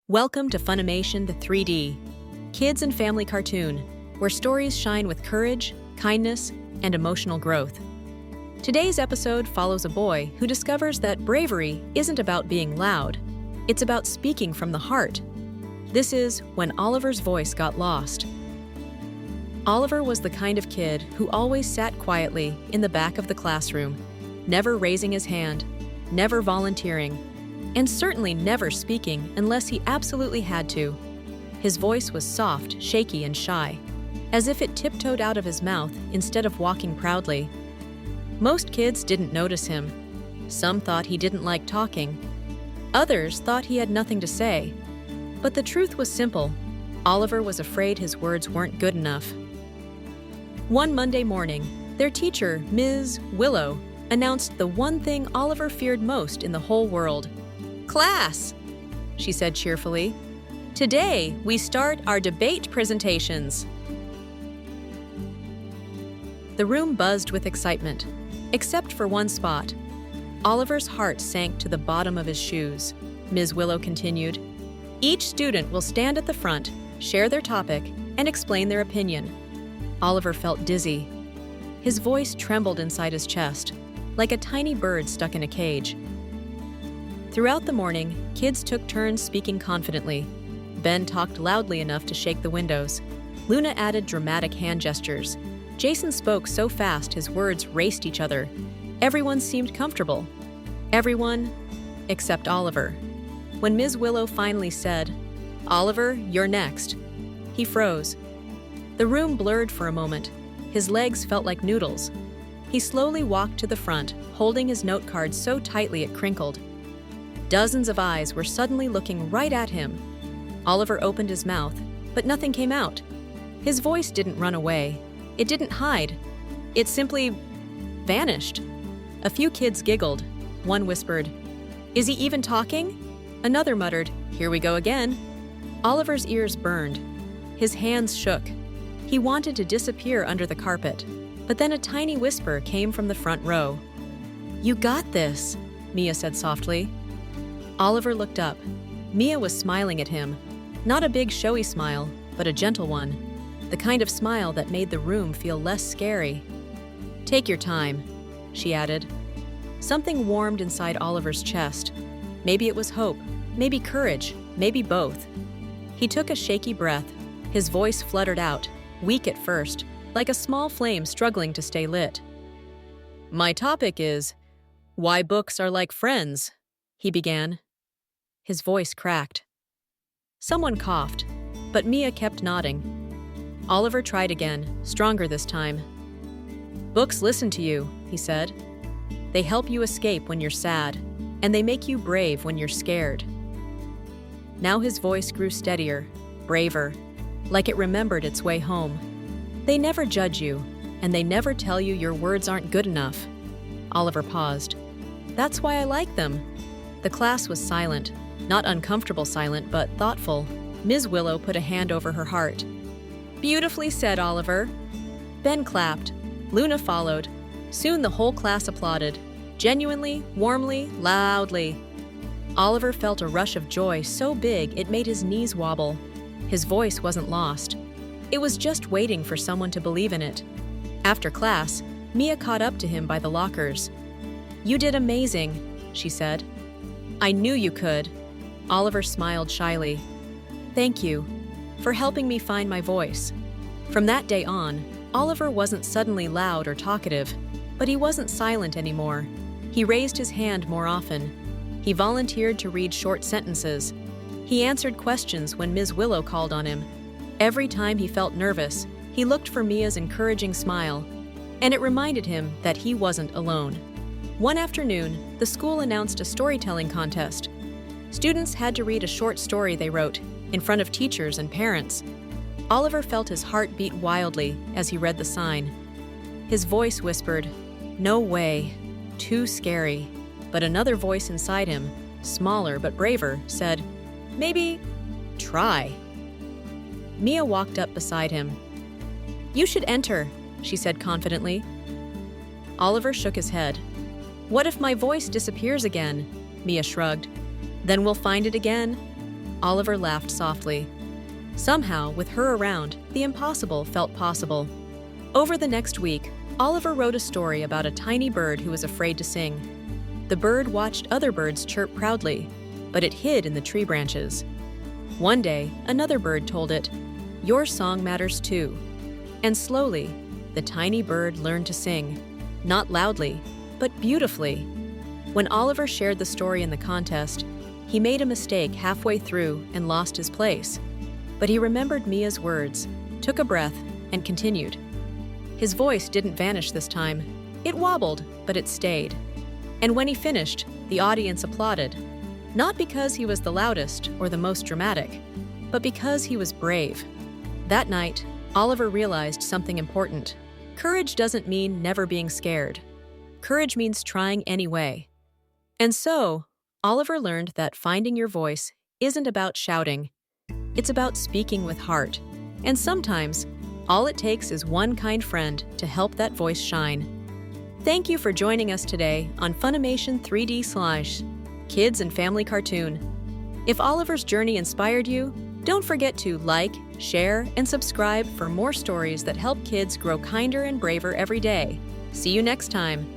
Welcome to Funimation the 3D, kids and family cartoon, where stories shine with courage, kindness, and emotional growth. Today's episode follows a boy who discovers that bravery isn't about being loud, it's about speaking from the heart. This is When Oliver's Voice Got Lost. Oliver was the kind of kid who always sat quietly in the back of the classroom, never raising his hand, never volunteering, and certainly never speaking unless he absolutely had to. His voice was soft, shaky, and shy, as if it tiptoed out of his mouth instead of walking proudly. Most kids didn't notice him. Some thought he didn't like talking. Others thought he had nothing to say. But the truth was simple. Oliver was afraid his words weren't good enough. One Monday morning, their teacher, Ms. Willow, announced the one thing Oliver feared most in the whole world. "Class," she said cheerfully, "today we start our debate presentations." The room buzzed with excitement, except for one spot. Oliver's heart sank to the bottom of his shoes. Ms. Willow continued, "Each student will stand at the front, share their topic, and explain their opinion." Oliver felt dizzy. His voice trembled inside his chest, like a tiny bird stuck in a cage. Throughout the morning, kids took turns speaking confidently. Ben talked loudly enough to shake the windows. Luna added dramatic hand gestures. Jason spoke so fast his words raced each other. Everyone seemed comfortable. Everyone except Oliver. When Ms. Willow finally said, "Oliver, you're next," he froze. The room blurred for a moment. His legs felt like noodles. He slowly walked to the front, holding his note card so tightly it crinkled. Dozens of eyes were suddenly looking right at him. Oliver opened his mouth, but nothing came out. His voice didn't run away. It didn't hide. It simply vanished. A few kids giggled. One whispered, "Is he even talking?" Another muttered, "Here we go again." Oliver's ears burned. His hands shook. He wanted to disappear under the carpet, but then a tiny whisper came from the front row. "You got this," Mia said softly. Oliver looked up. Mia was smiling at him. Not a big showy smile, but a gentle one. The kind of smile that made the room feel less scary. "Take your time," she added. Something warmed inside Oliver's chest. Maybe it was hope, maybe courage, maybe both. He took a shaky breath. His voice fluttered out, weak at first, like a small flame struggling to stay lit. "My topic is why books are like friends," he began. His voice cracked. Someone coughed, but Mia kept nodding. Oliver tried again, stronger this time. "Books listen to you," he said. "They help you escape when you're sad, and they make you brave when you're scared." Now his voice grew steadier, braver, like it remembered its way home. "They never judge you, and they never tell you your words aren't good enough." Oliver paused. "That's why I like them." The class was silent, not uncomfortable silent, but thoughtful. Ms. Willow put a hand over her heart. "Beautifully said, Oliver." Ben clapped. Luna followed. Soon the whole class applauded, genuinely, warmly, loudly. Oliver felt a rush of joy so big it made his knees wobble. His voice wasn't lost. It was just waiting for someone to believe in it. After class, Mia caught up to him by the lockers. "You did amazing," she said. "I knew you could." Oliver smiled shyly. "Thank you for helping me find my voice." From that day on, Oliver wasn't suddenly loud or talkative, but he wasn't silent anymore. He raised his hand more often. He volunteered to read short sentences. He answered questions when Ms. Willow called on him. Every time he felt nervous, he looked for Mia's encouraging smile, and it reminded him that he wasn't alone. One afternoon, the school announced a storytelling contest. Students had to read a short story they wrote in front of teachers and parents. Oliver felt his heart beat wildly as he read the sign. His voice whispered, "No way, too scary." But another voice inside him, smaller but braver, said, "Maybe try." Mia walked up beside him. "You should enter," she said confidently. Oliver shook his head. "What if my voice disappears again?" Mia shrugged. "Then we'll find it again." Oliver laughed softly. Somehow, with her around, the impossible felt possible. Over the next week, Oliver wrote a story about a tiny bird who was afraid to sing. The bird watched other birds chirp proudly, but it hid in the tree branches. One day, another bird told it, "Your song matters too." And slowly, the tiny bird learned to sing, not loudly, but beautifully. When Oliver shared the story in the contest, he made a mistake halfway through and lost his place. But he remembered Mia's words, took a breath, and continued. His voice didn't vanish this time. It wobbled, but it stayed. And when he finished, the audience applauded. Not because he was the loudest or the most dramatic, but because he was brave. That night, Oliver realized something important. Courage doesn't mean never being scared. Courage means trying anyway. And so, Oliver learned that finding your voice isn't about shouting. It's about speaking with heart. And sometimes, all it takes is one kind friend to help that voice shine. Thank you for joining us today on Funimation 3D/Kids and Family Cartoon. If Oliver's journey inspired you, don't forget to like, share, and subscribe for more stories that help kids grow kinder and braver every day. See you next time.